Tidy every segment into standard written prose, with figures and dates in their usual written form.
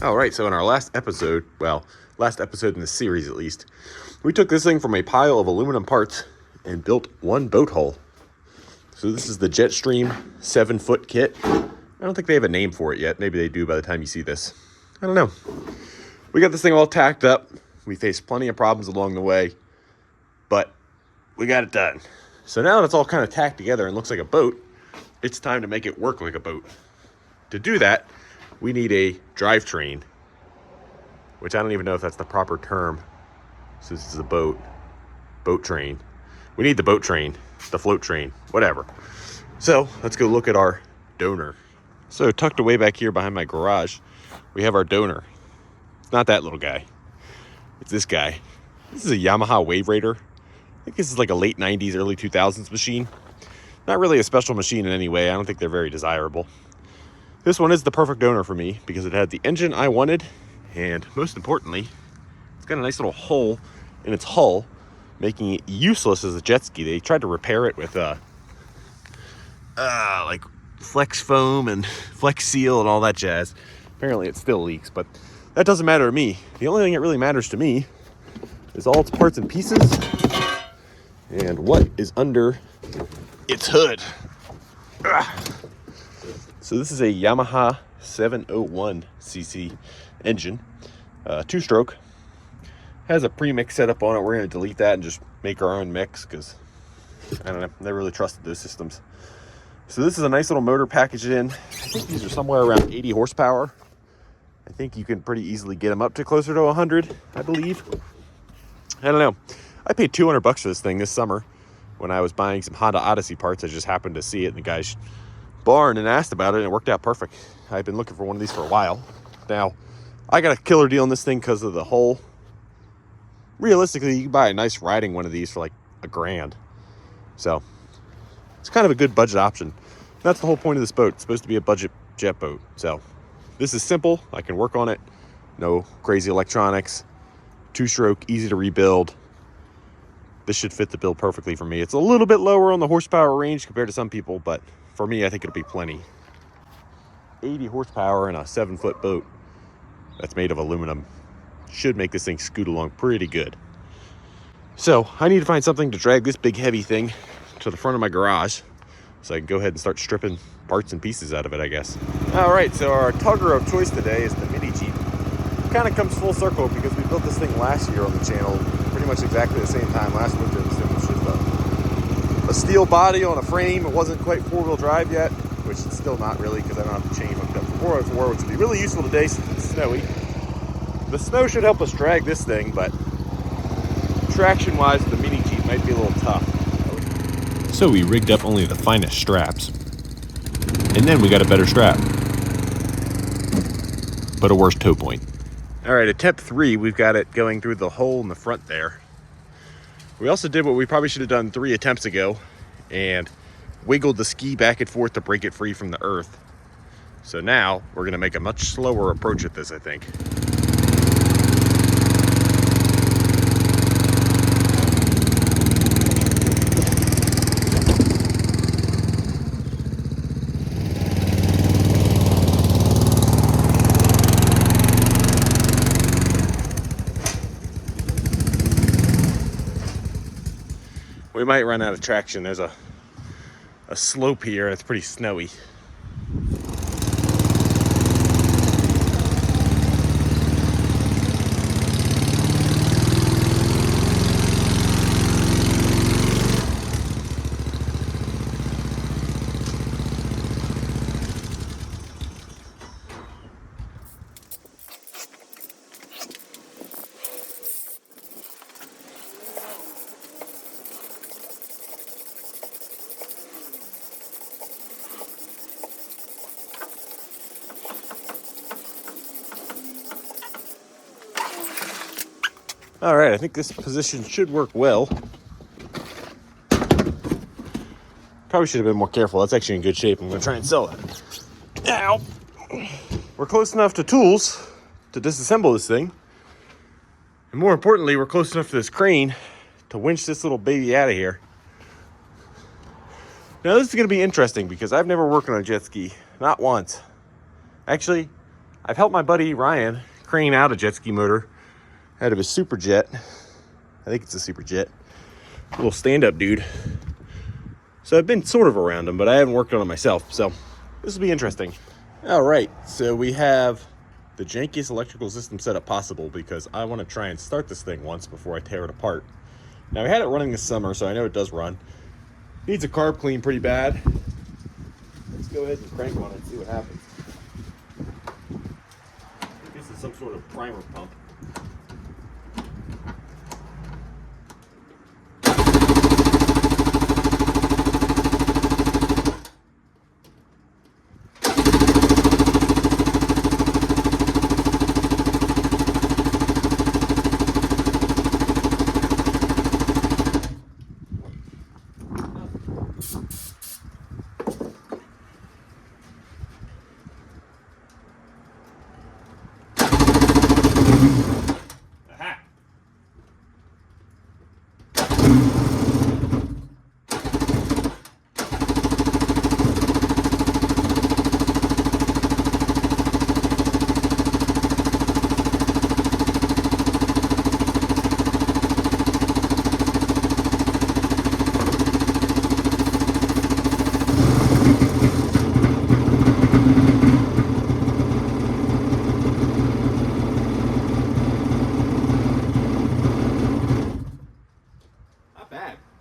All right, so in our last episode, well, last episode in the series at least, we took this thing from a pile of aluminum parts and built one boat hull. So this is the Jetstream 7-foot kit. I don't think they have a name for it yet. Maybe they do by the time you see this. I don't know. We got this thing all tacked up. We faced plenty of problems along the way, but we got it done. So now that it's all kind of tacked together and looks like a boat, it's time to make it work like a boat. To do that, we need a drivetrain, which I don't even know if that's the proper term. So this is a boat train. We need the boat train, the float train, whatever. So let's go look at our donor. So tucked away back here behind my garage, we have our donor. It's not that little guy. It's this guy. This is a Yamaha Wave Raider. I think this is like a late 90s, early 2000s machine. Not really a special machine in any way. I don't think they're very desirable. This one is the perfect donor for me because it had the engine I wanted, and most importantly, it's got a nice little hole in its hull, making it useless as a jet ski. They tried to repair it with like flex foam and flex seal and all that jazz. Apparently it still leaks, but that doesn't matter to me. The only thing that really matters to me is all its parts and pieces and what is under its hood. So this is a Yamaha 701cc engine, 2-stroke. Has a pre-mix setup on it. We're going to delete that and just make our own mix because, I don't know, never really trusted those systems. So this is a nice little motor packaged in. I think these are somewhere around 80 horsepower. I think you can pretty easily get them up to closer to 100, I believe. I don't know. I paid $200 for this thing this summer when I was buying some Honda Odyssey parts. I just happened to see it in the guy's barn and asked about it, and it worked out perfect. I've been looking for one of these for a while. Now, I got a killer deal on this thing because of the hole. Realistically, you can buy a nice riding one of these for like $1,000. So, it's kind of a good budget option. That's the whole point of this boat. It's supposed to be a budget jet boat. So, this is simple. I can work on it. No crazy electronics. 2-stroke, easy to rebuild. This should fit the bill perfectly for me. It's a little bit lower on the horsepower range compared to some people, but for me, I think it'll be plenty. 80 horsepower in a 7-foot boat that's made of aluminum should make this thing scoot along pretty good. So I need to find something to drag this big heavy thing to the front of my garage so I can go ahead and start stripping parts and pieces out of it, I guess. All right, so our tugger of choice today is the Mini Jeep. Kind of comes full circle because we built this thing last year on the channel, pretty much exactly the same time last winter. This thing was just a steel body on a frame. It wasn't quite 4-wheel drive yet, which it's still not really because I don't have the chain hooked up for 4x4, which would be really useful today since it's snowy. The snow should help us drag this thing, but traction-wise, the Mini Jeep might be a little tough. So we rigged up only the finest straps, and then we got a better strap, but a worse tow point. All right, attempt 3, we've got it going through the hole in the front there. We also did what we probably should have done 3 attempts ago and wiggled the ski back and forth to break it free from the earth. So now we're gonna make a much slower approach at this, I think. We might run out of traction. There's a slope here and it's pretty snowy. All right, I think this position should work well. Probably should have been more careful. That's actually in good shape. I'm gonna try and sell it. Now, we're close enough to tools to disassemble this thing. And more importantly, we're close enough to this crane to winch this little baby out of here. Now this is gonna be interesting because I've never worked on a jet ski, not once. Actually, I've helped my buddy Ryan crane out a jet ski motor out of his Super Jet. I think it's a Super Jet. Little stand-up dude. So I've been sort of around him, but I haven't worked on it myself. So this will be interesting. All right, so we have the jankiest electrical system setup possible because I want to try and start this thing once before I tear it apart. Now, we had it running this summer, so I know it does run. Needs a carb clean pretty bad. Let's go ahead and crank on it and see what happens. I think this is some sort of primer pump.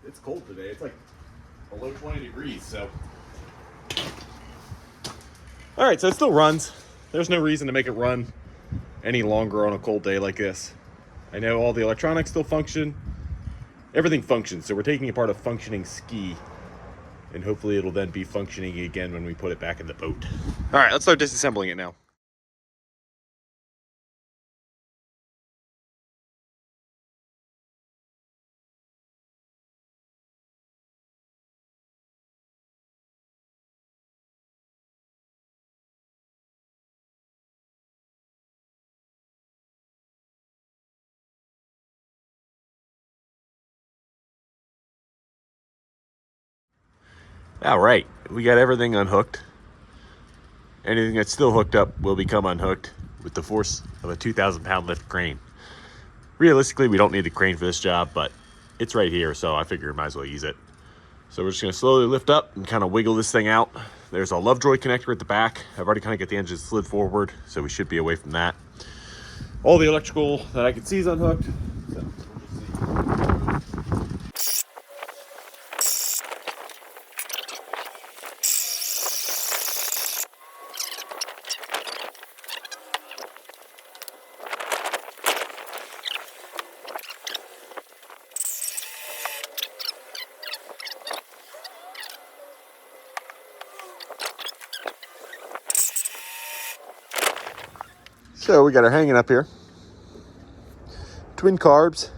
It's cold today. It's like below 20 degrees, so. All right, so it still runs. There's no reason to make it run any longer on a cold day like this. I know all the electronics still function. Everything functions, so we're taking apart a functioning ski, and hopefully it'll then be functioning again when we put it back in the boat. All right, let's start disassembling it now. All right, we got everything unhooked. Anything that's still hooked up will become unhooked with the force of a 2,000-pound lift crane. Realistically, we don't need the crane for this job, but it's right here, so I figure we might as well use it. So we're just gonna slowly lift up and kind of wiggle this thing out. There's a Lovejoy connector at the back. I've already kind of got the engine slid forward, so we should be away from that. All the electrical that I can see is unhooked. So we'll just see. So we got her hanging up here. Twin carbs.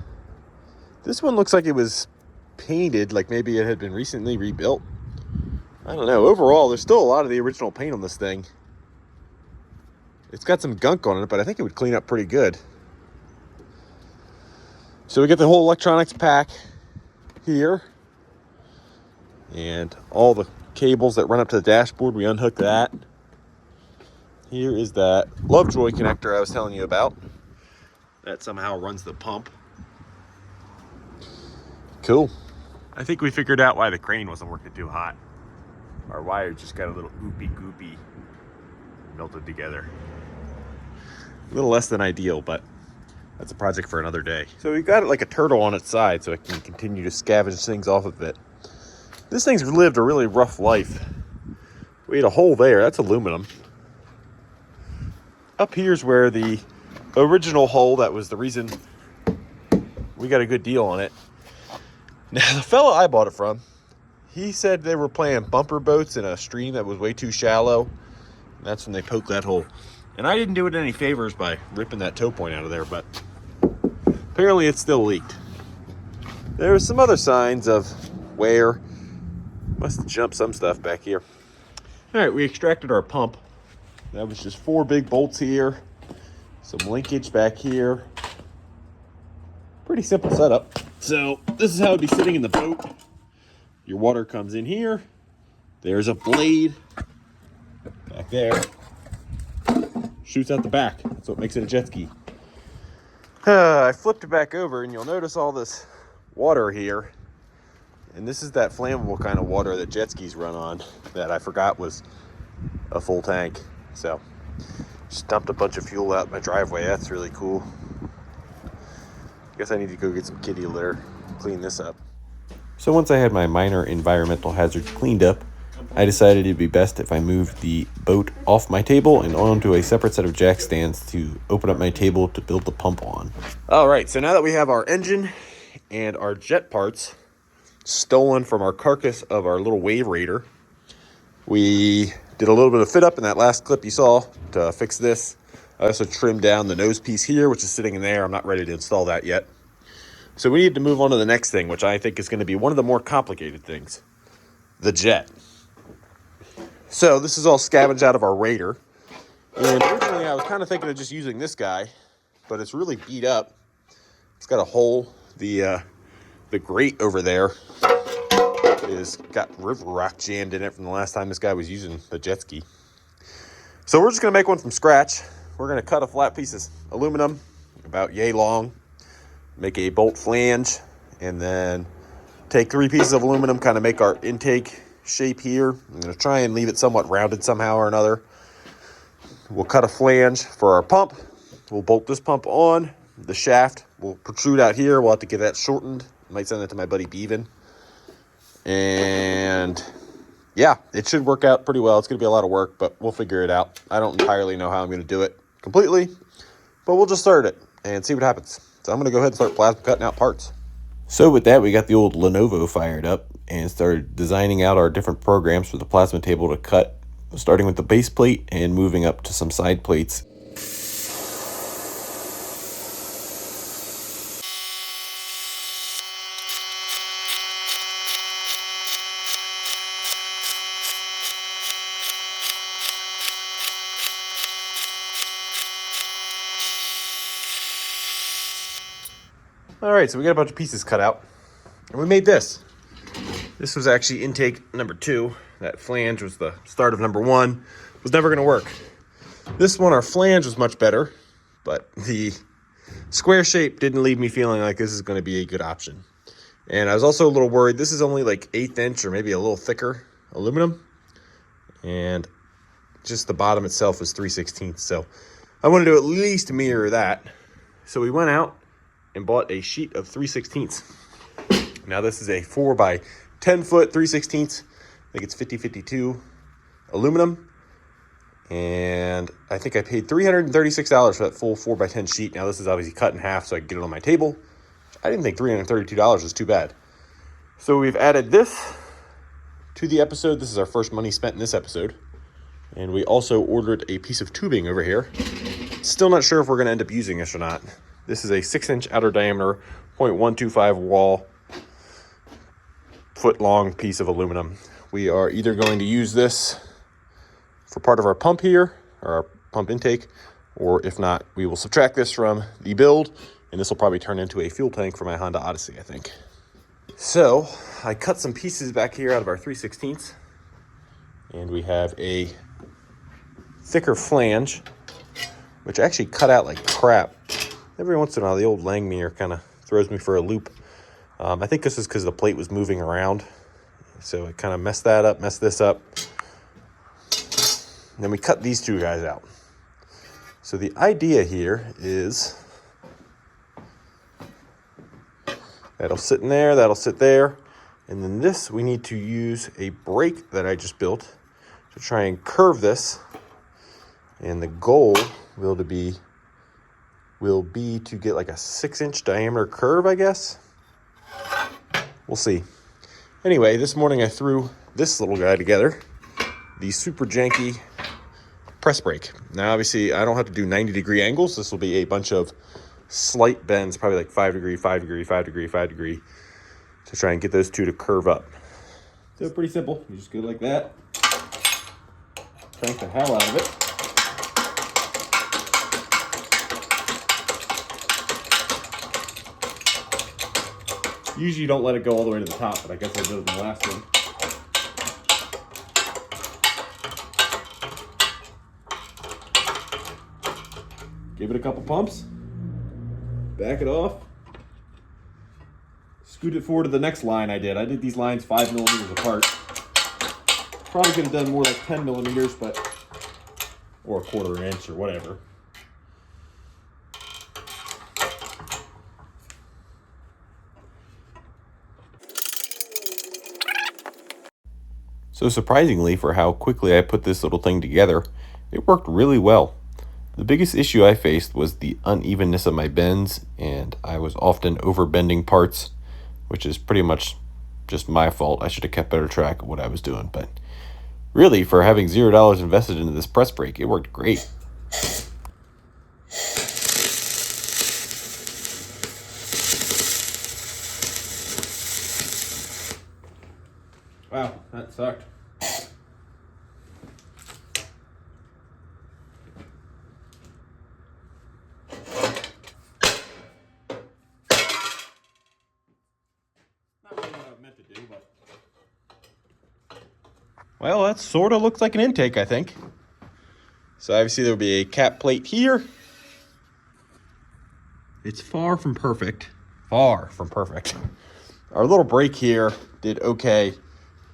This one looks like it was painted, like maybe it had been recently rebuilt. I don't know. Overall, there's still a lot of the original paint on this thing. It's got some gunk on it, but I think it would clean up pretty good. So we get the whole electronics pack here. And all the cables that run up to the dashboard, we unhook that. Here is that Lovejoy connector I was telling you about. That somehow runs the pump. Cool. I think we figured out why the crane wasn't working too hot. Our wire just got a little goopy melted together. A little less than ideal, but that's a project for another day. So we've got it like a turtle on its side so it can continue to scavenge things off of it. This thing's lived a really rough life. We had a hole there, that's aluminum. Up here's where the original hole, that was the reason we got a good deal on it. Now, the fella I bought it from, he said they were playing bumper boats in a stream that was way too shallow. And that's when they poked that hole. And I didn't do it any favors by ripping that toe point out of there, but apparently it still leaked. There were some other signs of wear. Must have jumped some stuff back here. All right, we extracted our pump. That was just 4 big bolts here, some linkage back here. Pretty simple setup. So this is how it'd be sitting in the boat. Your water comes in here. There's a blade back there. shoots out the back. That's what makes it a jet ski. I flipped it back over and you'll notice all this water here. And this is that flammable kind of water that jet skis run on that I forgot was a full tank. So just dumped a bunch of fuel out my driveway. That's really cool. Guess I need to go get some kitty litter, clean this up. So once I had my minor environmental hazards cleaned up, I decided it'd be best if I moved the boat off my table and onto a separate set of jack stands to open up my table to build the pump on. All right, so now that we have our engine and our jet parts stolen from our carcass of our little Wave Raider, we did a little bit of fit up in that last clip you saw to fix this. I also trimmed down the nose piece here, which is sitting in there. I'm not ready to install that yet. So we need to move on to the next thing, which I think is going to be one of the more complicated things, the jet. So this is all scavenged out of our Raider. And originally I was kind of thinking of just using this guy, but it's really beat up. It's got a hole. The grate over there is got river rock jammed in it from the last time this guy was using the jet ski. So we're just going to make one from scratch. We're going to cut a flat piece of aluminum about yay long, make a bolt flange, and then take 3 pieces of aluminum, kind of make our intake shape here. I'm going to try and leave it somewhat rounded somehow or another. We'll cut a flange for our pump. We'll bolt this pump on. The shaft will protrude out here. We'll have to get that shortened. Might send it to my buddy Beaven. And yeah, it should work out pretty well. It's going to be a lot of work, but we'll figure it out. I don't entirely know how I'm going to do it completely, but we'll just start it and see what happens. So I'm going to go ahead and start plasma cutting out parts. So with that, we got the old Lenovo fired up and started designing out our different programs for the plasma table to cut, starting with the base plate and moving up to some side plates. All right, so we got a bunch of pieces cut out, and we made this. This was actually intake number 2. That flange was the start of number 1. It was never going to work. This one, our flange was much better, but the square shape didn't leave me feeling like this is going to be a good option. And I was also a little worried. This is only like 1/8 inch or maybe a little thicker aluminum, and just the bottom itself was 3/16. So I wanted to at least mirror that. So we went out and bought a sheet of 3/16. Now this is a 4 by 10 foot 3/16. I think it's 50/52 aluminum. And I think I paid $336 for that full 4 by 10 sheet. Now this is obviously cut in half so I can get it on my table. I didn't think $332 was too bad. So we've added this to the episode. This is our first money spent in this episode. And we also ordered a piece of tubing over here. Still not sure if we're going to end up using this or not. This is a 6-inch outer diameter, 0.125 wall, foot long piece of aluminum. We are either going to use this for part of our pump here, or our pump intake, or if not, we will subtract this from the build, and this will probably turn into a fuel tank for my Honda Odyssey, I think. So I cut some pieces back here out of our 3/16, and we have a thicker flange, which actually cut out like crap. Every once in a while, the old Langmuir kind of throws me for a loop. I think this is because the plate was moving around. So it kind of messed that up, messed this up. And then we cut these 2 guys out. So the idea here is that'll sit in there, that'll sit there. And then this, we need to use a brake that I just built to try and curve this. And the goal will be to get like a 6-inch diameter curve, I guess. We'll see. Anyway, this morning I threw this little guy together, the super janky press brake. Now, obviously, I don't have to do 90-degree angles. This will be a bunch of slight bends, probably like 5 degree, 5 degree, 5 degree, 5 degree, to try and get those 2 to curve up. So pretty simple. You just go like that, crank the hell out of it. Usually you don't let it go all the way to the top, but I guess I did it in the last one. Give it a couple pumps. Back it off. Scoot it forward to the next line I did. I did these lines 5 millimeters apart. Probably could have done more like 10 millimeters, but, or a quarter inch or whatever. So surprisingly, for how quickly I put this little thing together, it worked really well. The biggest issue I faced was the unevenness of my bends, and I was often overbending parts, which is pretty much just my fault. I should have kept better track of what I was doing, but really, for having $0 invested into this press brake, it worked great. Wow, that sucked. Not really what I meant to do, but... Well, that sort of looks like an intake, I think. So obviously there'll be a cap plate here. It's far from perfect. Far from perfect. Our little brake here did okay,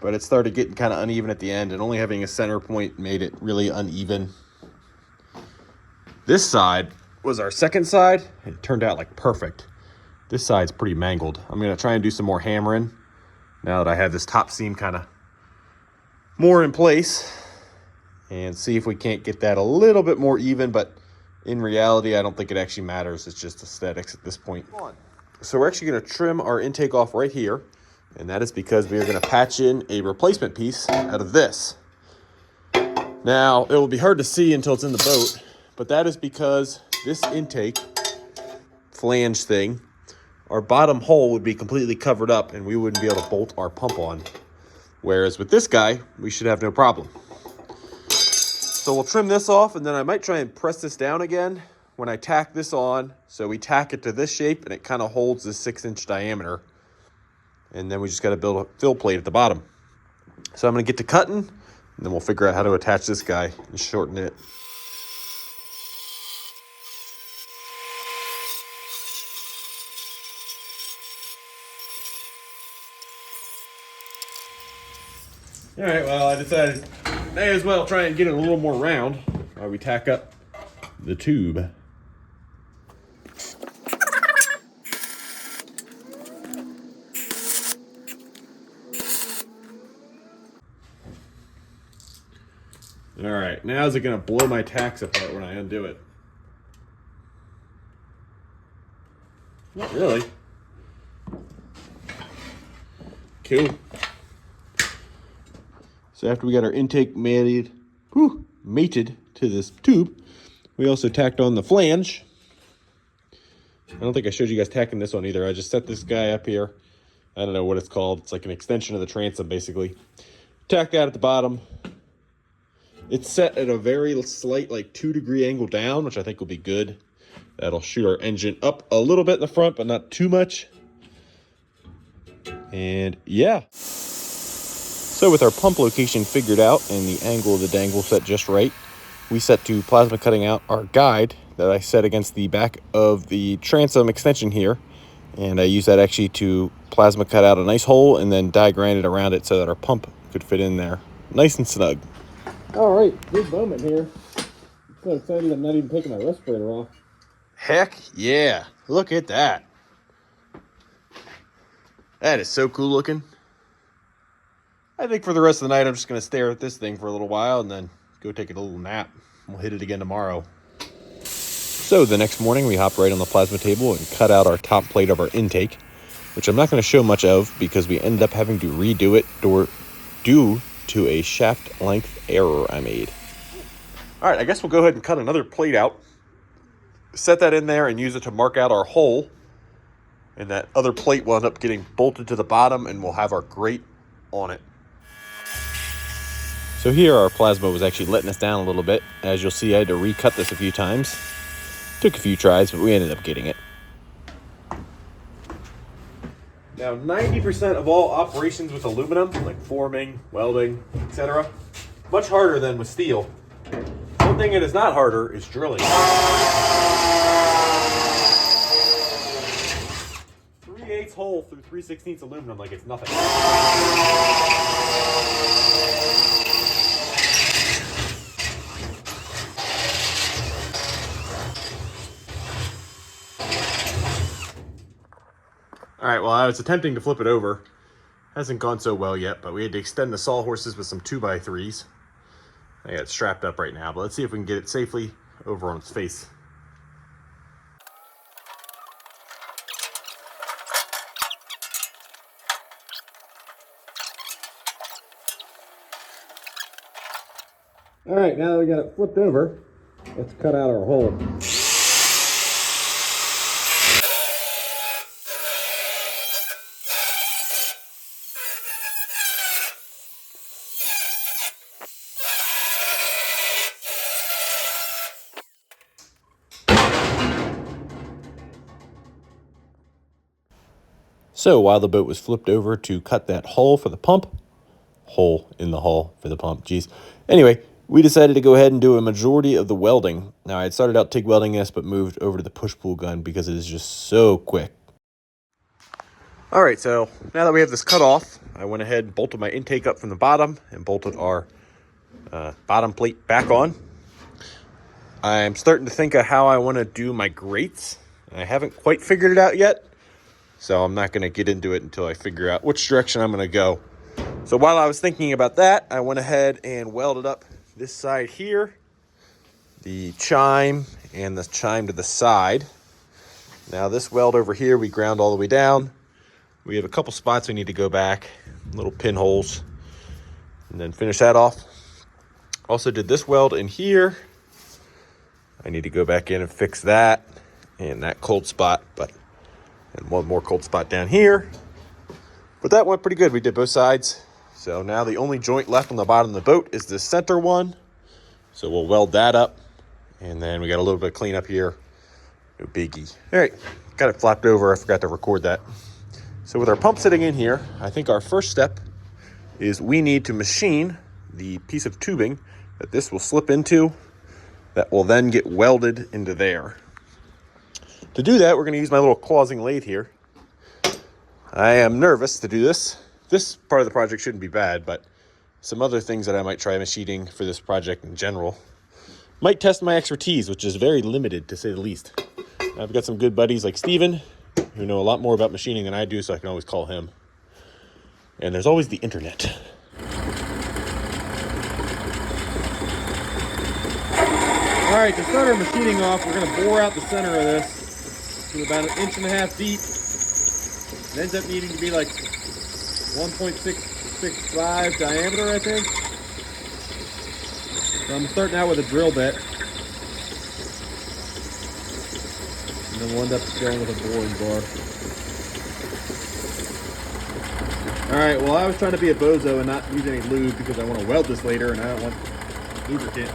but it started getting kind of uneven at the end, and only having a center point made it really uneven. This side was our second side. It turned out like perfect. This side's pretty mangled. I'm gonna try and do some more hammering now that I have this top seam kind of more in place, and see if we can't get that a little bit more even, but in reality, I don't think it actually matters. It's just aesthetics at this point. So we're actually gonna trim our intake off right here, and that is because we are gonna patch in a replacement piece out of this. Now, it will be hard to see until it's in the boat, but that is because this intake flange thing, our bottom hole would be completely covered up and we wouldn't be able to bolt our pump on. Whereas with this guy, we should have no problem. So we'll trim this off, and then I might try and press this down again when I tack this on. So we tack it to this shape and it kind of holds this 6-inch diameter. And then we just got to build a fill plate at the bottom. So I'm going to get to cutting, and then we'll figure out how to attach this guy and shorten it. All right, well, I decided may as well try and get it a little more round while we tack up the tube. All right, now is it gonna blow my tacks apart when I undo it? Not really. Cool. So after we got our intake mated to this tube, we also tacked on the flange. I don't think I showed you guys tacking this on either. I just set this guy up here. I don't know what it's called. It's like an extension of the transom, basically. Tack that at the bottom. It's set at a very slight, like 2-degree angle down, which I think will be good. That'll shoot our engine up a little bit in the front, but not too much. And yeah. So with our pump location figured out and the angle of the dangle set just right, we set to plasma cutting out our guide that I set against the back of the transom extension here. And I used that actually to plasma cut out a nice hole and then die grind it around it so that our pump could fit in there nice and snug. All right, big moment here. I'm so excited I'm not even taking my respirator off. Heck yeah, look at that. That is so cool looking. I think for the rest of the night, I'm just going to stare at this thing for a little while and then go take a little nap. We'll hit it again tomorrow. So the next morning, we hop right on the plasma table and cut out our top plate of our intake, which I'm not going to show much of because we ended up having to redo it due to a shaft length error I made. All right, I guess we'll go ahead and cut another plate out, set that in there and use it to mark out our hole. And that other plate will end up getting bolted to the bottom and we'll have our grate on it. So here our plasma was actually letting us down a little bit. As you'll see, I had to recut this a few times. Took a few tries, but we ended up getting it. Now, 90% of all operations with aluminum, like forming, welding, etc., much harder than with steel. One thing that is not harder is drilling. 3/8 hole through 3/16 aluminum like it's nothing. All right, well, I was attempting to flip it over. Hasn't gone so well yet, but we had to extend the sawhorses with some 2x3s. I got it strapped up right now, but let's see if we can get it safely over on its face. All right, now that we got it flipped over, let's cut out our hole. So while the boat was flipped over to cut that hole for the pump, hole in the hull for the pump, geez. Anyway, we decided to go ahead and do a majority of the welding. Now, I had started out TIG welding this, but moved over to the push-pull gun because it is just so quick. All right, so now that we have this cut off, I went ahead and bolted my intake up from the bottom and bolted our bottom plate back on. I'm starting to think of how I want to do my grates. I haven't quite figured it out yet, so I'm not going to get into it until I figure out which direction I'm going to go. So while I was thinking about that, I went ahead and welded up this side here, the chime and the chime to the side. Now this weld over here, we ground all the way down. We have a couple spots we need to go back, little pinholes, and then finish that off. Also did this weld in here. I need to go back in and fix that and that cold spot, and one more cold spot down here. But that went pretty good. We did both sides. So now the only joint left on the bottom of the boat is this center one. So we'll weld that up. And then we got a little bit of cleanup here. No biggie. All right, got it flapped over. I forgot to record that. So with our pump sitting in here, I think our first step is we need to machine the piece of tubing that this will slip into that will then get welded into there. To do that, we're going to use my little clawsing lathe here. I am nervous to do this. This part of the project shouldn't be bad, but some other things that I might try machining for this project in general might test my expertise, which is very limited to say the least. I've got some good buddies like Steven, who know a lot more about machining than I do, so I can always call him. And there's always the internet. All right, to start our machining off, we're going to bore out the center of this to about 1.5 inches deep. It ends up needing to be like 1.665 diameter, I think. So I'm starting out with a drill bit. And then we'll end up going with a boring bar. Alright, well, I was trying to be a bozo and not use any lube because I want to weld this later and I don't want lubricant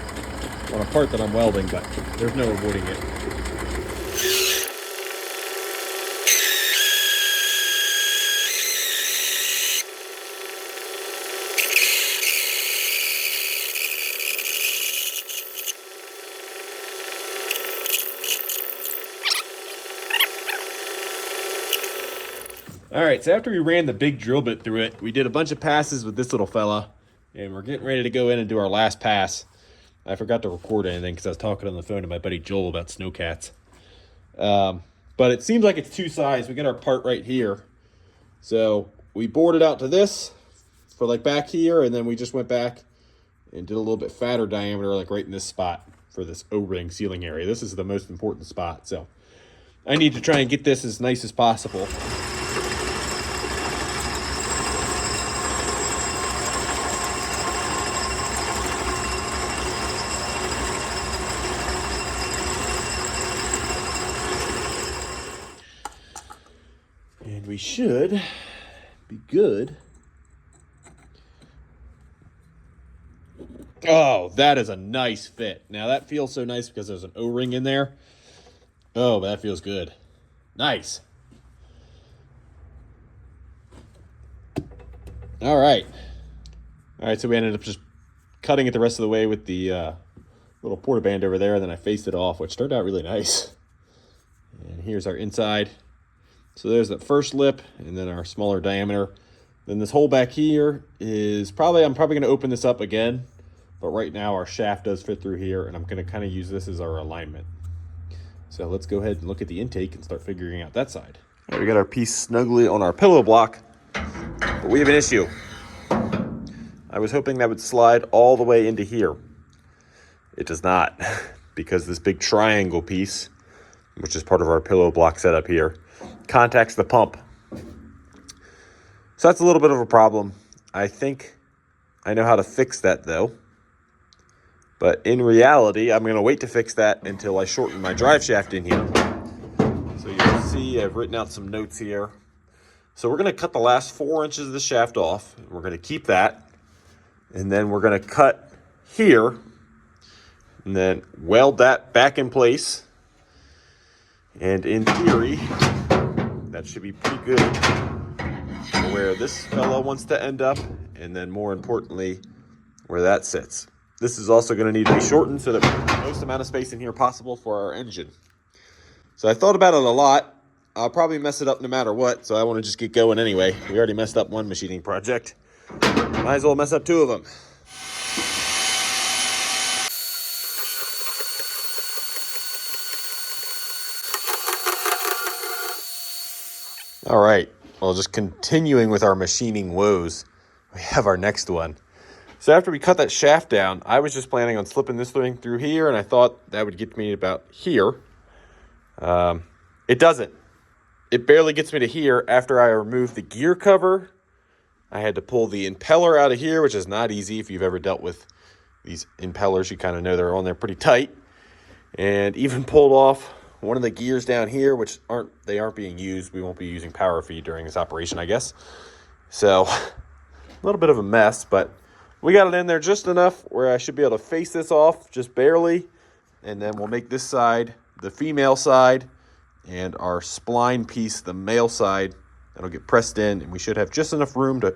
on a part that I'm welding, but there's no avoiding it. All right, so after we ran the big drill bit through it, we did a bunch of passes with this little fella, and we're getting ready to go in and do our last pass. I forgot to record anything because I was talking on the phone to my buddy Joel about snowcats. But it seems like it's two sides. We got our part right here. So we bored it out to this for like back here, and then we just went back and did a little bit fatter diameter, like right in this spot for this O-ring sealing area. This is the most important spot, so I need to try and get this as nice as possible. And we should be good. Oh, that is a nice fit. Now that feels so nice because there's an O-ring in there. Oh, but that feels good. Nice. All right. All right, so we ended up just cutting it the rest of the way with the little porta band over there, and then I faced it off, which turned out really nice. And here's our inside. So there's that first lip, and then our smaller diameter. Then this hole back here is I'm probably going to open this up again, but right now our shaft does fit through here, and I'm going to kind of use this as our alignment. So let's go ahead and look at the intake and start figuring out that side. All right, we got our piece snugly on our pillow block, but we have an issue. I was hoping that would slide all the way into here. It does not, because this big triangle piece, which is part of our pillow block setup here, contacts the pump. So that's a little bit of a problem. I think I know how to fix that though. But in reality, I'm going to wait to fix that until I shorten my drive shaft in here. So you'll see I've written out some notes here. So we're going to cut the last 4 inches of the shaft off. We're going to keep that. And then we're going to cut here and then weld that back in place. And in theory, that should be pretty good for where this fella wants to end up, and then more importantly, where that sits. This is also going to need to be shortened so that we have the most amount of space in here possible for our engine. So I thought about it a lot. I'll probably mess it up no matter what, so I want to just get going anyway. We already messed up one machining project. Might as well mess up 2 of them. All right, well, just continuing with our machining woes, we have our next one. So after we cut that shaft down, I was just planning on slipping this thing through here, and I thought that would get me about here. It doesn't. It barely gets me to here. After I removed the gear cover, I had to pull the impeller out of here, which is not easy. If you've ever dealt with these impellers, you kind of know they're on there pretty tight. And even pulled off one of the gears down here, which aren't being used. We won't be using power feed during this operation, I guess. So a little bit of a mess, but we got it in there just enough where I should be able to face this off just barely. And then we'll make this side the female side and our spline piece the male side. That'll get pressed in, and we should have just enough room to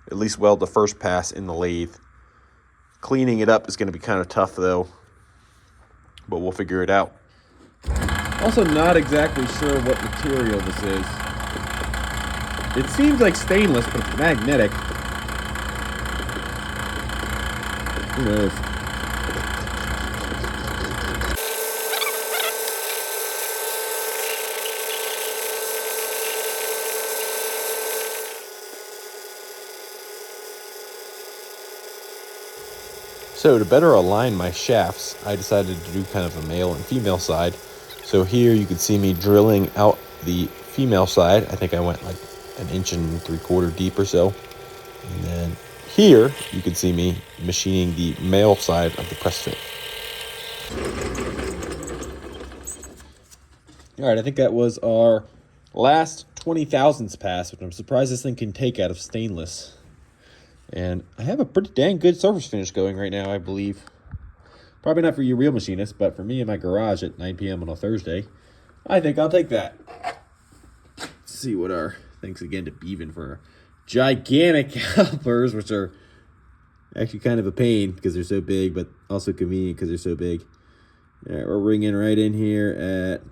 at least weld the first pass in the lathe. Cleaning it up is going to be kind of tough though, but we'll figure it out. Also not exactly sure what material this is. It seems like stainless, but it's magnetic. Who knows? So to better align my shafts, I decided to do kind of a male and female side. So here you can see me drilling out the female side. I think I went like 1.75 inches deep or so. And then here you can see me machining the male side of the press fit. All right, I think that was our last 20 thousandths pass, which I'm surprised this thing can take out of stainless. And I have a pretty dang good surface finish going right now, I believe. Probably not for you real machinists, but for me in my garage at 9 p.m. on a Thursday, I think I'll take that. Let's see what our, thanks again to Beaven for our gigantic calipers, which are actually kind of a pain because they're so big, but also convenient because they're so big. All right, we're ringing right in here at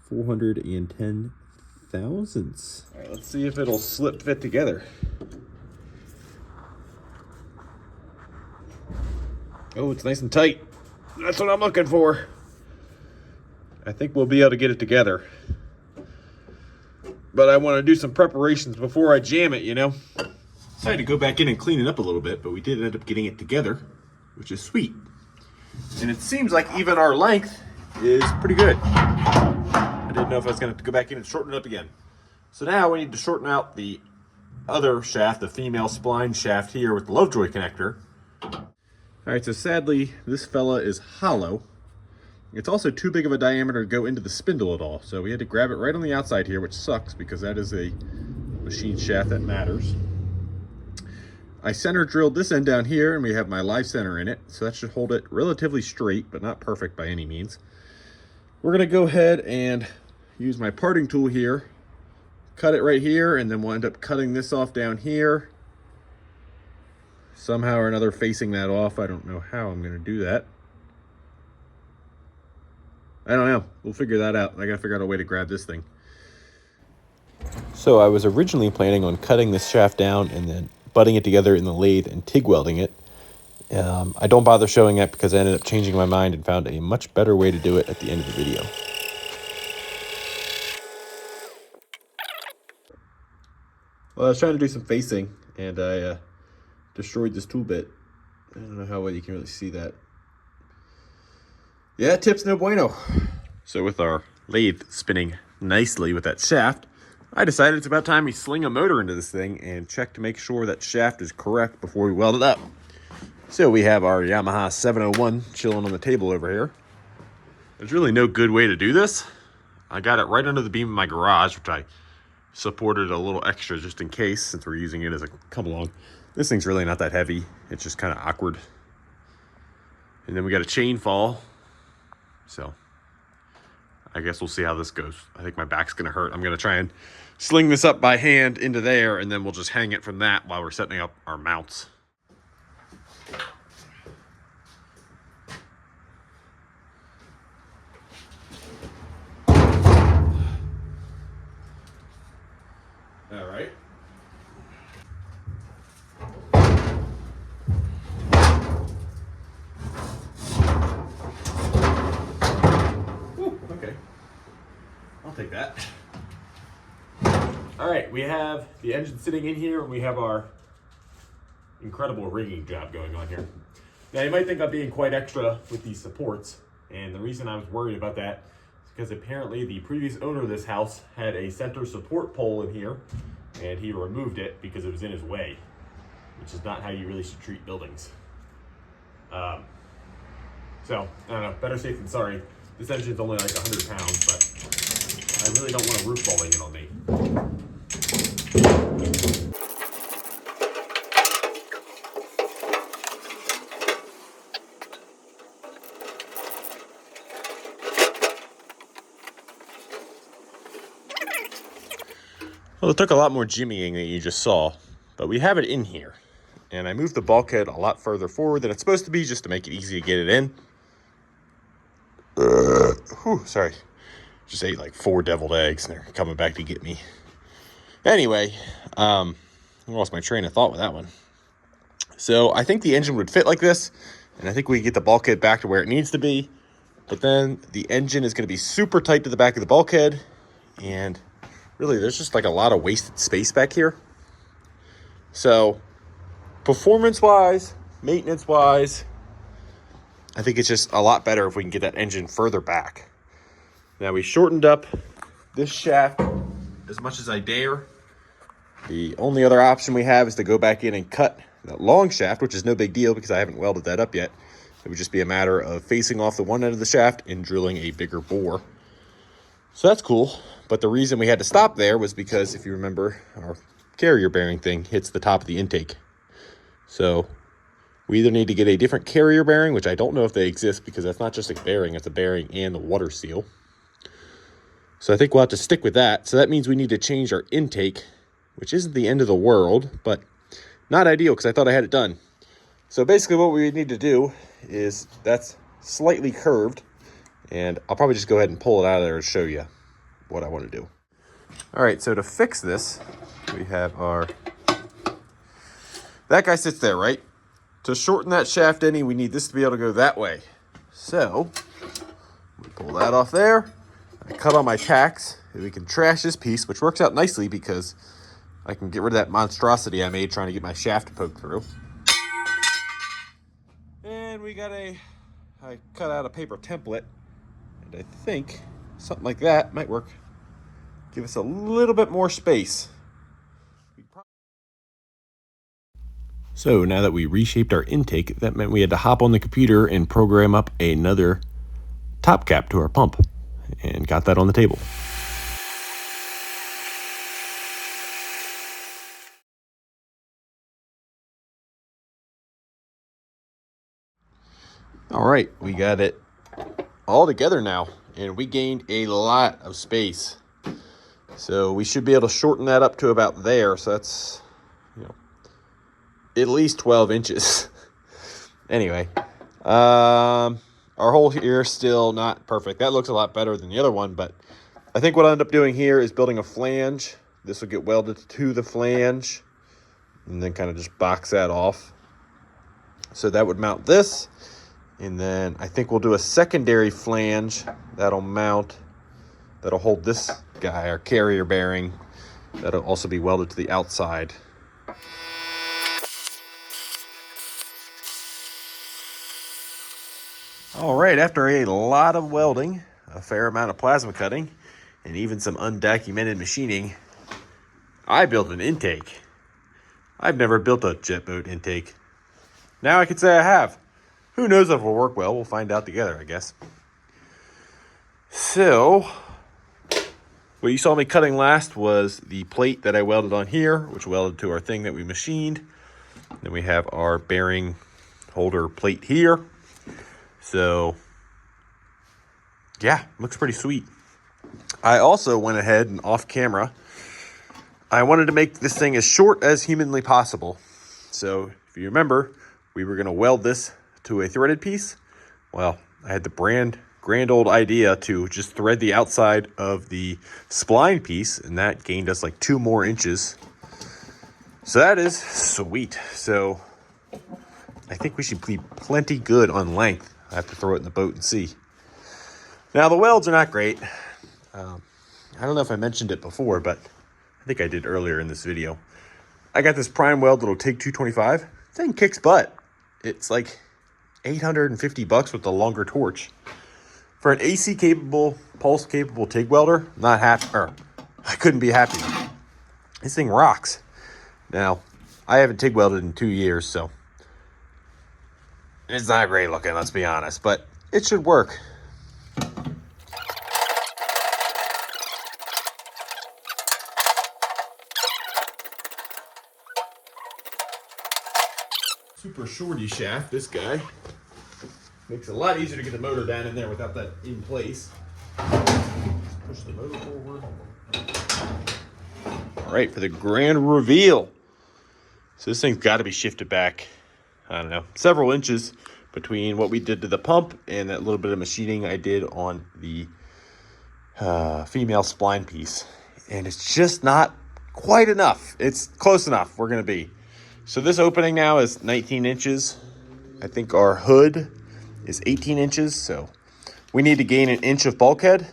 410 thousandths. All right, let's see if it'll slip fit together. Oh, it's nice and tight. That's what I'm looking for. I think we'll be able to get it together. But I want to do some preparations before I jam it, you know. So I had to go back in and clean it up a little bit, but we did end up getting it together, which is sweet. And it seems like even our length is pretty good. I didn't know if I was going to have to go back in and shorten it up again. So now we need to shorten out the other shaft, the female spline shaft here with the Lovejoy connector. All right, so sadly, this fella is hollow. It's also too big of a diameter to go into the spindle at all. So we had to grab it right on the outside here, which sucks because that is a machine shaft that matters. I center drilled this end down here, and we have my live center in it. So that should hold it relatively straight, but not perfect by any means. We're gonna go ahead and use my parting tool here, cut it right here, and then we'll end up cutting this off down here. Somehow or another facing that off. I don't know how I'm going to do that. I don't know. We'll figure that out. I gotta figure out a way to grab this thing. So I was originally planning on cutting this shaft down and then butting it together in the lathe and TIG welding it. I don't bother showing it because I ended up changing my mind and found a much better way to do it at the end of the video. Well, I was trying to do some facing and I destroyed this tool bit. I don't know how well you can really see that. Yeah, tip's no bueno. So with our lathe spinning nicely with that shaft, I decided it's about time we sling a motor into this thing and check to make sure that shaft is correct before we weld it up. So we have our Yamaha 701 chilling on the table over here. There's really no good way to do this. I got it right under the beam of my garage, which I supported a little extra just in case, since we're using it as a come along. This thing's really not that heavy. It's just kind of awkward. And then we got a chain fall. So I guess we'll see how this goes. I think my back's gonna hurt. I'm gonna try and sling this up by hand into there, and then we'll just hang it from that while we're setting up our mounts. All right. Ooh, okay. I'll take that. All right, we have the engine sitting in here, and we have our incredible rigging job going on here. Now, you might think I'm being quite extra with these supports, and the reason I was worried about that is because apparently the previous owner of this house had a center support pole in here, and he removed it because it was in his way, which is not how you really should treat buildings. So, I don't know, better safe than sorry. This engine's only like 100 pounds, but I really don't want a roof falling in on me. Well, it took a lot more jimmying than you just saw, but we have it in here. And I moved the bulkhead a lot further forward than it's supposed to be just to make it easy to get it in. Whew, sorry. Just ate like 4 deviled eggs and they're coming back to get me. Anyway, I lost my train of thought with that one. So I think the engine would fit like this, and I think we can get the bulkhead back to where it needs to be. But then the engine is going to be super tight to the back of the bulkhead, and really there's just like a lot of wasted space back here. So performance-wise, maintenance-wise, I think it's just a lot better if we can get that engine further back. Now we shortened up this shaft as much as I dare. The only other option we have is to go back in and cut that long shaft, which is no big deal because I haven't welded that up yet. It would just be a matter of facing off the one end of the shaft and drilling a bigger bore. So that's cool. But the reason we had to stop there was because, if you remember, our carrier bearing thing hits the top of the intake. So we either need to get a different carrier bearing, which I don't know if they exist because that's not just a bearing, it's a bearing and the water seal. So I think we'll have to stick with that. So that means we need to change our intake, which isn't the end of the world, but not ideal because I thought I had it done. So basically what we need to do is, that's slightly curved, and I'll probably just go ahead and pull it out of there and show you what I want to do. All right, so to fix this, we have that guy sits there, right? To shorten that shaft any, we need this to be able to go that way. So we pull that off there. I cut all my tacks, and we can trash this piece, which works out nicely because I can get rid of that monstrosity I made trying to get my shaft to poke through. And we got I cut out a paper template, and I think something like that might work. Give us a little bit more space. So now that we reshaped our intake, that meant we had to hop on the computer and program up another top cap to our pump, and got that on the table. All right, we got it all together now, and we gained a lot of space. So we should be able to shorten that up to about there. So that's, at least 12 inches. Anyway, Our hole here is still not perfect. That looks a lot better than the other one, but I think what I'll end up doing here is building a flange. This will get welded to the flange and then kind of just box that off. So that would mount this. And then I think we'll do a secondary flange that'll hold this guy, our carrier bearing. That'll also be welded to the outside. All right, after a lot of welding, a fair amount of plasma cutting, and even some undocumented machining, I built an intake. I've never built a jet boat intake. Now I can say I have. Who knows if it'll work well? We'll find out together, I guess. So, what you saw me cutting last was the plate that I welded on here, which welded to our thing that we machined. Then we have our bearing holder plate here. So, yeah, looks pretty sweet. I also went ahead and off camera, I wanted to make this thing as short as humanly possible. So, if you remember, we were going to weld this to a threaded piece. Well, I had the grand old idea to just thread the outside of the spline piece, and that gained us like 2 more inches. So that is sweet. So I think we should be plenty good on length. I have to throw it in the boat and see. Now, the welds are not great. I don't know if I mentioned it before, but I think I did earlier in this video. I got this prime weld little TIG 225. Thing kicks butt. It's like $850 with the longer torch. For an AC capable, pulse capable TIG welder, not happy, or I couldn't be happy. This thing rocks. Now, I haven't TIG welded in 2 years, so it's not great looking, let's be honest, but it should work. Super shorty shaft, this guy. Makes it a lot easier to get the motor down in there without that in place. Push the motor forward. All right, for the grand reveal. So this thing's got to be shifted back, I don't know, several inches between what we did to the pump and that little bit of machining I did on the female spline piece. And it's just not quite enough. It's close enough, we're going to be. So this opening now is 19 inches. I think our hood is 18 inches. So we need to gain an inch of bulkhead.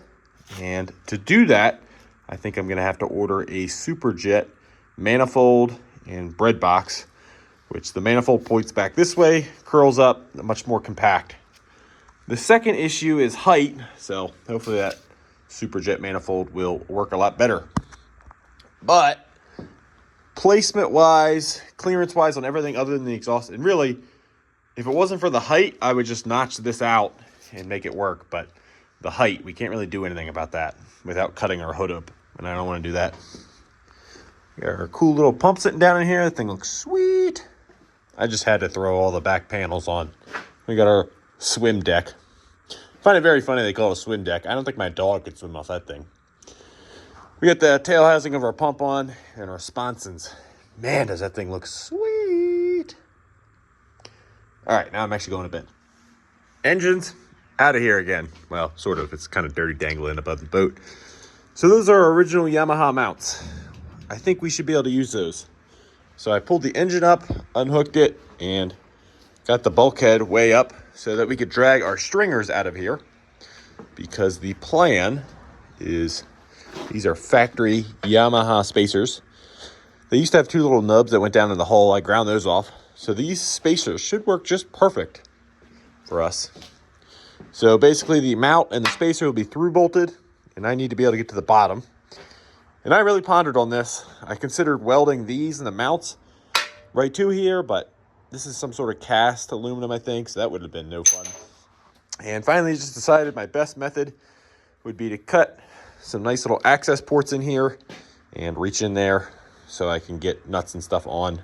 And to do that, I think I'm going to have to order a Superjet manifold and bread box, which the manifold points back this way, curls up, much more compact. The second issue is height, so hopefully that Superjet manifold will work a lot better. But placement-wise, clearance-wise on everything other than the exhaust, and really, if it wasn't for the height, I would just notch this out and make it work. But the height, we can't really do anything about that without cutting our hood up, and I don't want to do that. We got our cool little pump sitting down in here. That thing looks sweet. I just had to throw all the back panels on. We got our swim deck. I find it very funny they call it a swim deck. I don't think my dog could swim off that thing. We got the tail housing of our pump on and our sponsons. Man, does that thing look sweet. All right, now I'm actually going to bed. Engines out of here again. Well, sort of. It's kind of dirty dangling above the boat. So those are our original Yamaha mounts. I think we should be able to use those. So I pulled the engine up, unhooked it, and got the bulkhead way up so that we could drag our stringers out of here, because the plan is, these are factory Yamaha spacers. They used to have 2 little nubs that went down in the hole. I ground those off. So these spacers should work just perfect for us. So basically the mount and the spacer will be through bolted, and I need to be able to get to the bottom. And I really pondered on this. I considered welding these and the mounts right to here, but this is some sort of cast aluminum, I think, so that would have been no fun. And finally just decided my best method would be to cut some nice little access ports in here and reach in there so I can get nuts and stuff on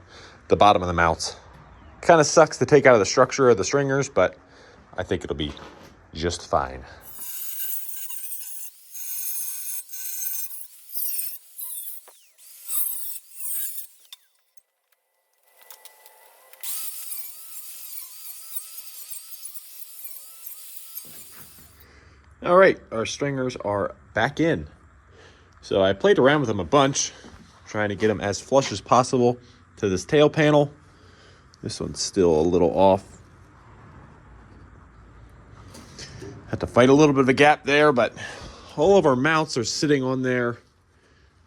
the bottom of the mounts. Kind of sucks to take out of the structure of the stringers, but I think it'll be just fine. All right, our stringers are back in. So I played around with them a bunch, trying to get them as flush as possible to this tail panel. This one's still a little off. Had to fight a little bit of a gap there, but all of our mounts are sitting on there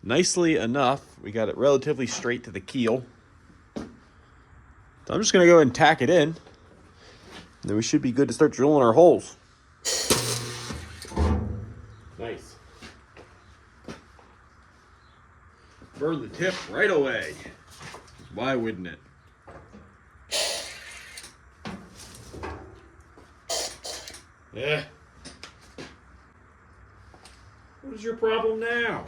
nicely enough. We got it relatively straight to the keel. So I'm just gonna go ahead and tack it in. And then we should be good to start drilling our holes. Nice. Burn the tip right away. Why wouldn't it? Yeah. What is your problem now?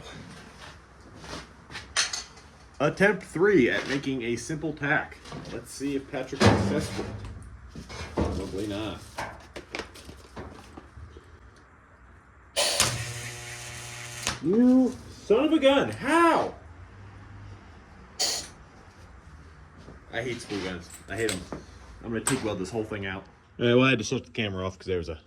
Attempt 3 at making a simple tack. Let's see if Patrick is successful. Probably not. You son of a gun. How? I hate spool guns. I hate them. I'm going to TIG weld this whole thing out. Well, I had to shut the camera off because there was a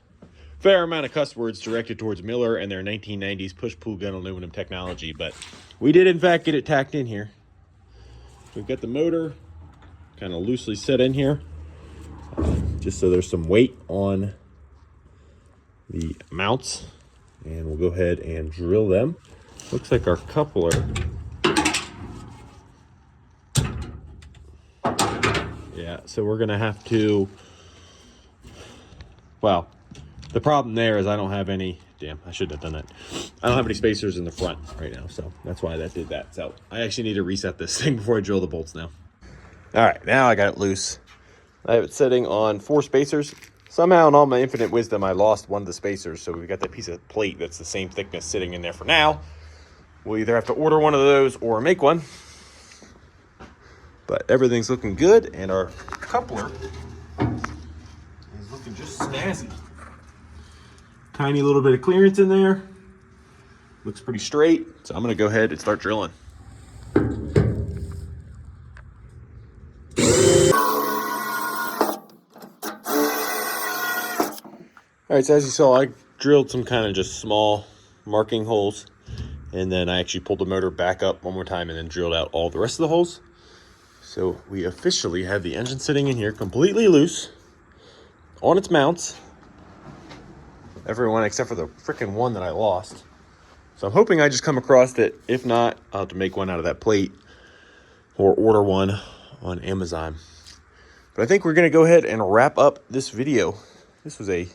fair amount of cuss words directed towards Miller and their 1990s push-pull gun aluminum technology, but we did in fact get it tacked in here. So we've got the motor kind of loosely set in here, just so there's some weight on the mounts, and we'll go ahead and drill them. Looks like our coupler, yeah, so we're gonna have to, well, the problem there is I don't have any, damn, I shouldn't have done that. I don't have any spacers in the front right now, so that's why that did that. So I actually need to reset this thing before I drill the bolts now. All right, now I got it loose. I have it sitting on 4 spacers. Somehow in all my infinite wisdom, I lost one of the spacers, so we've got that piece of plate that's the same thickness sitting in there for now. We'll either have to order one of those or make one. But everything's looking good, and our coupler is looking just snazzy. Tiny little bit of clearance in there. Looks pretty straight, so I'm gonna go ahead and start drilling. All right, so as you saw, I drilled some kind of just small marking holes, and then I actually pulled the motor back up one more time and then drilled out all the rest of the holes. So we officially have the engine sitting in here completely loose on its mounts. Everyone except for the freaking one that I lost. So I'm hoping I just come across it. If not, I'll have to make one out of that plate or order one on Amazon. But I think we're gonna go ahead and wrap up this video. This was a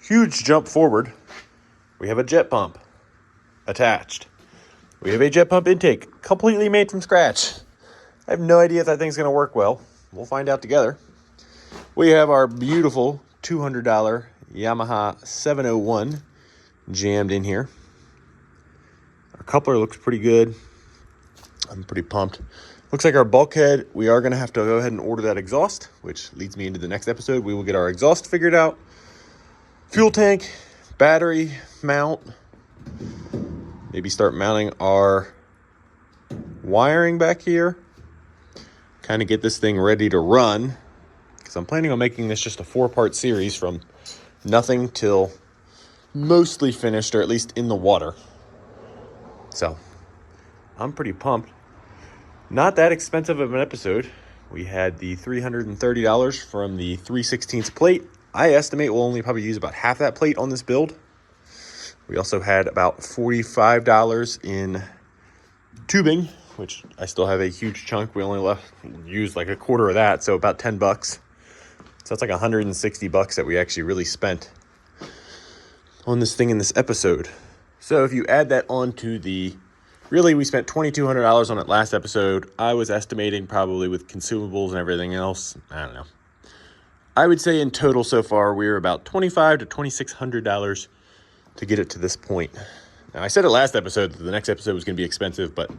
huge jump forward. We have a jet pump attached. We have a jet pump intake completely made from scratch. I have no idea if that thing's gonna work well. We'll find out together. We have our beautiful $200 Yamaha 701 jammed in here. Our coupler looks pretty good. I'm pretty pumped. Looks like our bulkhead, we are gonna have to go ahead and order that exhaust, which leads me into the next episode. We will get our exhaust figured out. Fuel tank, battery mount. Maybe start mounting our wiring back here. Kind of get this thing ready to run, because I'm planning on making this just a 4-part series from nothing till mostly finished, or at least in the water. So I'm pretty pumped. Not that expensive of an episode. We had the $330 from the 3/16 plate. I estimate we'll only probably use about half that plate on this build. We also had about $45 in tubing, which I still have a huge chunk. We only used like a quarter of that, so about $10. So that's like $160 that we actually really spent on this thing in this episode. So if you add that on to the, really we spent $2,200 on it last episode. I was estimating probably with consumables and everything else, I don't know. I would say in total so far, we're about $2,500 to $2,600 to get it to this point. Now, I said it last episode that the next episode was going to be expensive, but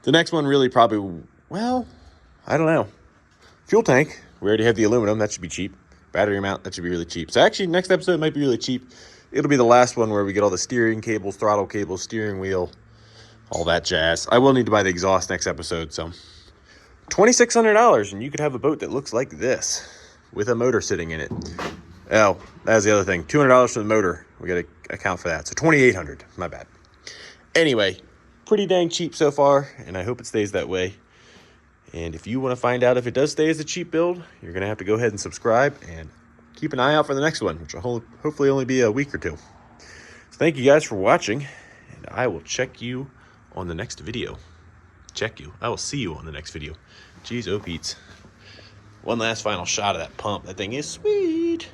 the next one really probably, well, I don't know. Fuel tank, we already have the aluminum. That should be cheap. Battery mount, that should be really cheap. So actually, next episode might be really cheap. It'll be the last one where we get all the steering cables, throttle cables, steering wheel, all that jazz. I will need to buy the exhaust next episode, so $2,600, and you could have a boat that looks like this with a motor sitting in it. Oh, that's the other thing. $200 for the motor. We got to account for that. So $2,800. My bad. Anyway, pretty dang cheap so far, and I hope it stays that way. And if you want to find out if it does stay as a cheap build, you're going to have to go ahead and subscribe and keep an eye out for the next one, which will hopefully only be a week or two. So thank you guys for watching, and I will check you on the next video. I will see you on the next video. Jeez, oh Pete's. One last final shot of that pump. That thing is sweet.